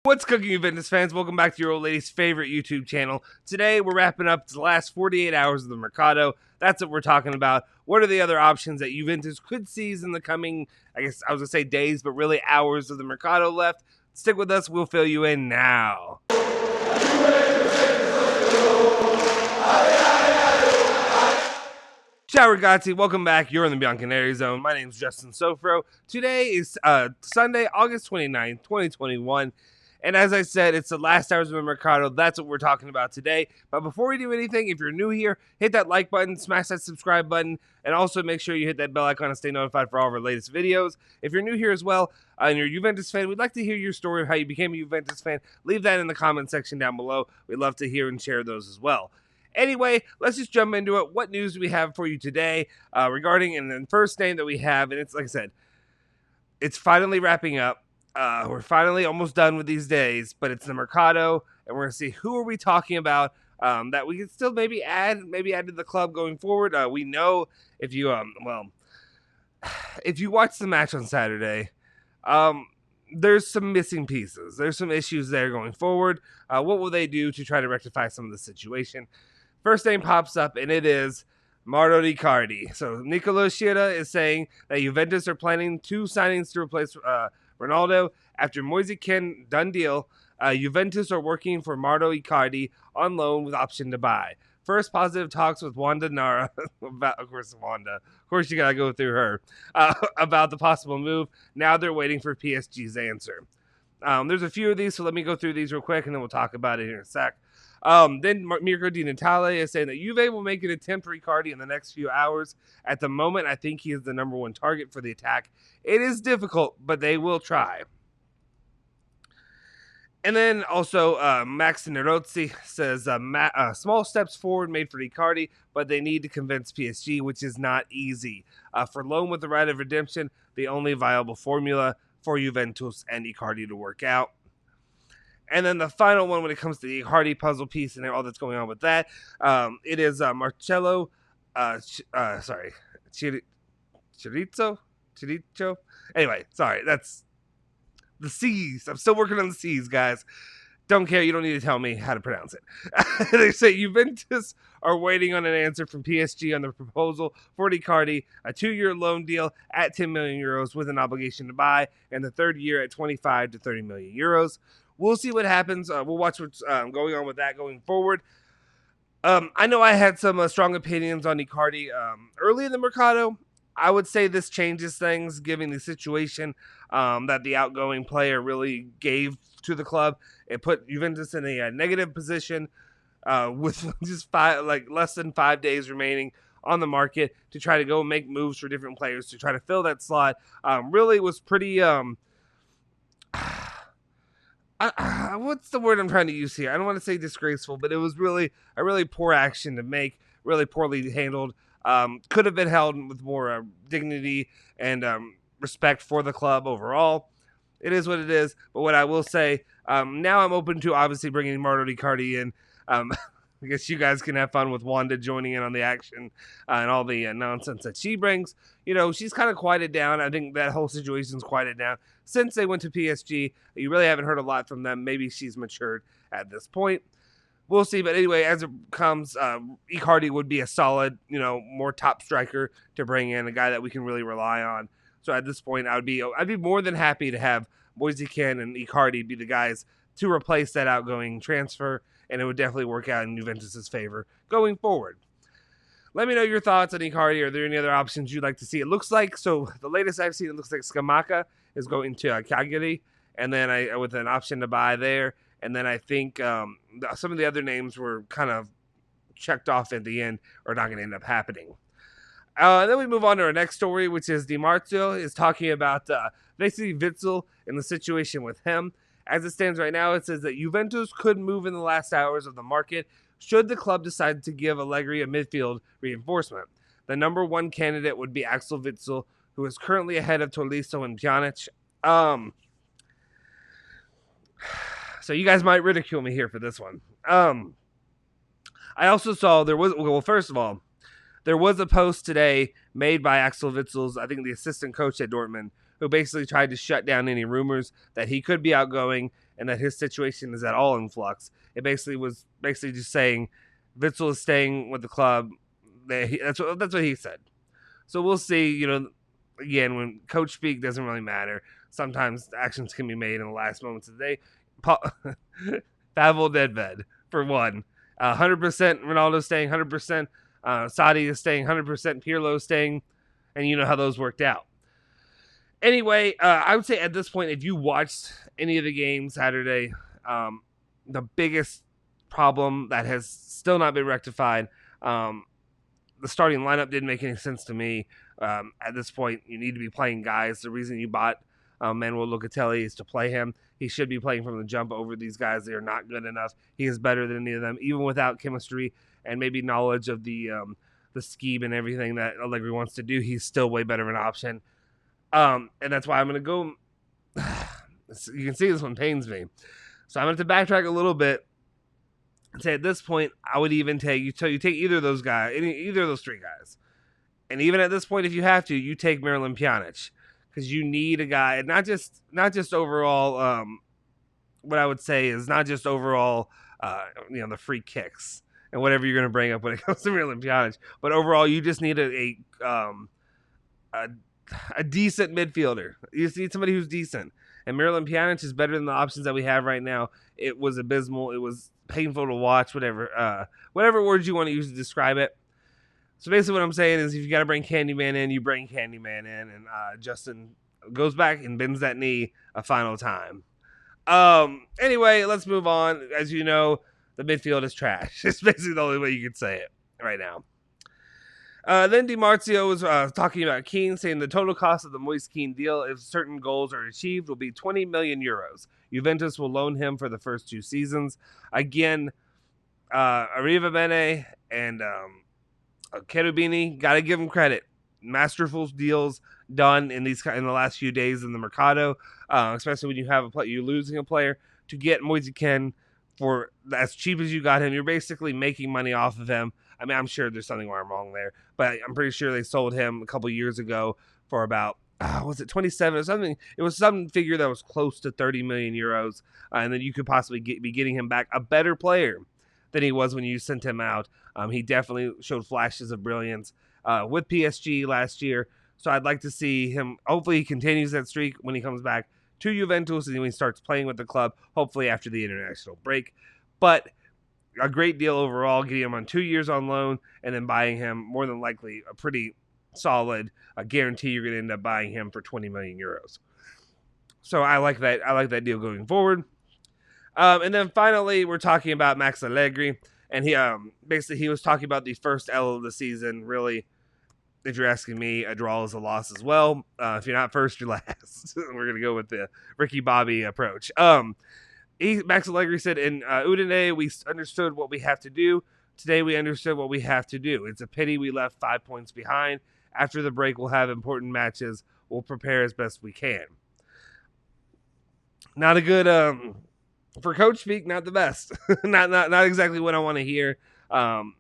What's cooking, Juventus fans? Welcome back to your old lady's favorite YouTube channel. Today, we're wrapping up the last 48 hours of the Mercato. That's what we're talking about. What are the other options that Juventus could seize in the coming, I guess I was going to say days, but really hours of the Mercato left? Stick with us. We'll fill you in now. Ciao ragazzi, welcome back. You're in the Bianconeri zone. My name is Justin Sofro. Today is Sunday, August 29th, 2021. And as I said, it's the last hours of the Mercato. That's what we're talking about today. But before we do anything, if you're new here, hit that like button, smash that subscribe button, and also make sure you hit that bell icon to stay notified for all of our latest videos. If you're new here as well, and you're a Juventus fan, we'd like to hear your story of how you became a Juventus fan. Leave that in the comment section down below. We'd love to hear and share those as well. Anyway, let's just jump into it. What news do we have for you today regarding, and the first name that we have, and it's like I said, it's finally wrapping up. We're finally almost done with these days, but it's the Mercato, and we're going to see who are we talking about that we can still maybe add to the club going forward. We know if you if you watch the match on Saturday, there's some missing pieces. There's some issues there going forward. What will they do to try to rectify some of the situation? First name pops up, and it is Mauro Icardi. So Nicola Schira is saying that Juventus are planning two signings to replace Ronaldo after Moise Kean done deal. Juventus are working for Mauro Icardi on loan with option to buy. First positive talks with Wanda Nara, of course you gotta go through her, about the possible move. Now they're waiting for PSG's answer. There's a few of these, so let me go through these real quick, and then we'll talk about it in a sec. Then Mirko Di Natale is saying that Juve will make an attempt for Icardi in the next few hours. At the moment, I think he is the number one target for the attack. It is difficult, but they will try. And then also Max Nerozzi says small steps forward made for Icardi, but they need to convince PSG, which is not easy. For loan with the right of redemption, the only viable formula for Juventus and Icardi to work out. And then the final one, when it comes to the Icardi puzzle piece and all that's going on with that, it is Marcello, Chiricho. Anyway, sorry, that's the C's. I'm still working on the C's, guys. Don't care. You don't need to tell me how to pronounce it. They say Juventus are waiting on an answer from PSG on the proposal for Icardi, a 2-year loan deal at 10 million euros with an obligation to buy, and the third year at 25 to 30 million euros. We'll see what happens. We'll watch what's going on with that going forward. I know I had some strong opinions on Icardi early in the Mercato. I would say this changes things, given the situation that the outgoing player really gave to the club. It put Juventus in a negative position with just less than 5 days remaining on the market to try to go make moves for different players to try to fill that slot. Really was pretty... what's the word I'm trying to use here? I don't want to say disgraceful, but it was really a really poor action to make, really poorly handled. Could have been held with more dignity and respect for the club overall. It is what it is. But what I will say, now I'm open to obviously bringing Mauro Icardi in. I guess you guys can have fun with Wanda joining in on the action and all the nonsense that she brings. You know, she's kind of quieted down. I think that whole situation's quieted down since they went to PSG. You really haven't heard a lot from them. Maybe she's matured at this point. We'll see. But anyway, as it comes, Icardi would be a solid, more top striker to bring in, a guy that we can really rely on. So at this point, I'd be more than happy to have Moise Kean and Icardi be the guys to replace that outgoing transfer, and it would definitely work out in Juventus' favor going forward. Let me know your thoughts on Icardi. Are there any other options you'd like to see? It looks like, so the latest I've seen, it looks like Scamacca is going to Cagliari, and then with an option to buy there. And then I think some of the other names were kind of checked off at the end or not going to end up happening. Then we move on to our next story, which is Di Marzio is talking about basically Witsel and the situation with him. As it stands right now, it says that Juventus could move in the last hours of the market should the club decide to give Allegri a midfield reinforcement. The number one candidate would be Axel Witsel, who is currently ahead of Tolisso and Pjanic. So you guys might ridicule me here for this one. I also saw first of all, there was a post today made by Axel Witsel's, I think the assistant coach at Dortmund, who basically tried to shut down any rumors that he could be outgoing and that his situation is at all in flux. It basically was just saying Witsel is staying with the club. That's what he said. So we'll see. You know, again, when coach speak doesn't really matter. Sometimes actions can be made in the last moments of the day. Pavel Nedved, for one. 100% Ronaldo staying, 100% Sadi is staying, 100% Pirlo is staying, and you know how those worked out. Anyway, I would say at this point, if you watched any of the games Saturday, the biggest problem that has still not been rectified, the starting lineup didn't make any sense to me. At this point, you need to be playing guys. The reason you bought Manuel Locatelli is to play him. He should be playing from the jump over these guys. They are not good enough. He is better than any of them, even without chemistry and maybe knowledge of the scheme and everything that Allegri wants to do. He's still way better of an option. And that's why I'm going to go. You can see this one pains me. So I'm going to have to backtrack a little bit and say at this point, I would even take you take either of those guys, either of those three guys. And even at this point, if you have to, you take Marouane Pjanic. Because you need a guy, not just overall. What I would say is not just overall, the free kicks and whatever you're going to bring up when it comes to Marouane Pjanic, but overall, you just need a decent midfielder. You just need somebody who's decent, and Marouane Pjanic is better than the options that we have right now. It was abysmal. It was painful to watch. Whatever words you want to use to describe it. So basically what I'm saying is if you got to bring Candyman in, you bring Candyman in. And Justin goes back and bends that knee a final time. Anyway, let's move on. As you know, the midfield is trash. It's basically the only way you could say it right now. Then Di Marzio was talking about Kean, saying the total cost of the Moise Kean deal, if certain goals are achieved, will be 20 million euros. Juventus will loan him for the first 2 seasons. Again, Arriva Bene and Cherubini, gotta give him credit. Masterful deals done in the last few days in the Mercato, especially when you have you're losing a player to get Moise Kean for as cheap as you got him. You're basically making money off of him. I mean, I'm sure there's something wrong there, but I'm pretty sure they sold him a couple years ago for about was it 27 or something? It was some figure that was close to 30 million euros, and then you could possibly be getting him back a better player than he was when you sent him out. He definitely showed flashes of brilliance with PSG last year. So I'd like to see him. Hopefully he continues that streak when he comes back to Juventus and when he starts playing with the club, hopefully after the international break. But a great deal overall, getting him on 2 years on loan and then buying him more than likely a pretty solid guarantee you're going to end up buying him for 20 million euros. So I like that. I like that deal going forward. And then finally, we're talking about Max Allegri, and he basically was talking about the first L of the season. Really, if you're asking me, a draw is a loss as well. If you're not first, you're last. We're gonna go with the Ricky Bobby approach. Max Allegri said in Udine, we understood what we have to do. Today, we understood what we have to do. It's a pity we left 5 points behind. After the break, we'll have important matches. We'll prepare as best we can. Not a good. For coach speak, not the best. not exactly what I want to hear.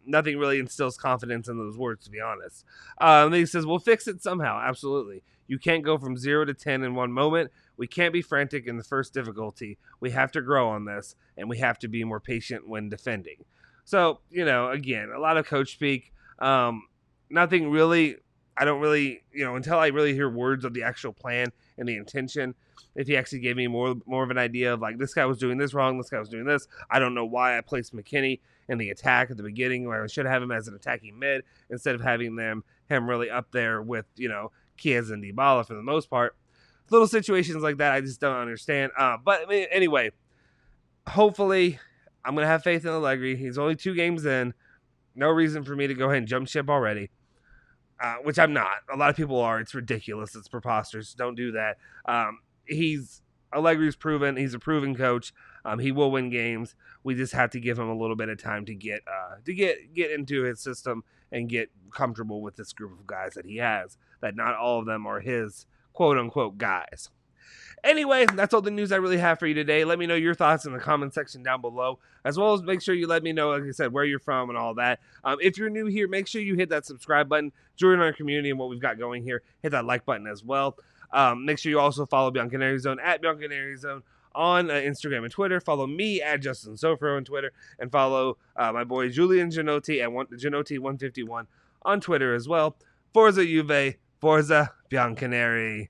Nothing really instills confidence in those words, to be honest. Then he says, we'll fix it somehow. Absolutely. You can't go from 0 to 10 in one moment. We can't be frantic in the first difficulty. We have to grow on this, and we have to be more patient when defending. So, again, a lot of coach speak. Nothing really, I don't really, until I really hear words of the actual plan and the intention. If he actually gave me more of an idea of like, this guy was doing this wrong, this guy was doing this. I don't know why I placed McKinney in the attack at the beginning, where I should have him as an attacking mid instead of having him really up there with, Chiesa and Dybala for the most part. Little situations like that I just don't understand. But I mean, anyway, hopefully I'm going to have faith in Allegri. He's only 2 games in. No reason for me to go ahead and jump ship already. Which I'm not. A lot of people are. It's ridiculous. It's preposterous. Don't do that. Allegri's proven. He's a proven coach. He will win games. We just have to give him a little bit of time to get into his system and get comfortable with this group of guys that he has. That not all of them are his quote unquote guys. Anyway, that's all the news I really have for you today. Let me know your thoughts in the comment section down below, as well as make sure you let me know, like I said, where you're from and all that. If you're new here, make sure you hit that subscribe button, join our community and what we've got going here. Hit that like button as well. Make sure you also follow Bianconeri Zone at Bianconeri Zone on Instagram and Twitter. Follow me at Justin Sofro on Twitter, and follow my boy Julian Genotti at Genotti151 on Twitter as well. Forza Juve, Forza Bianconeri.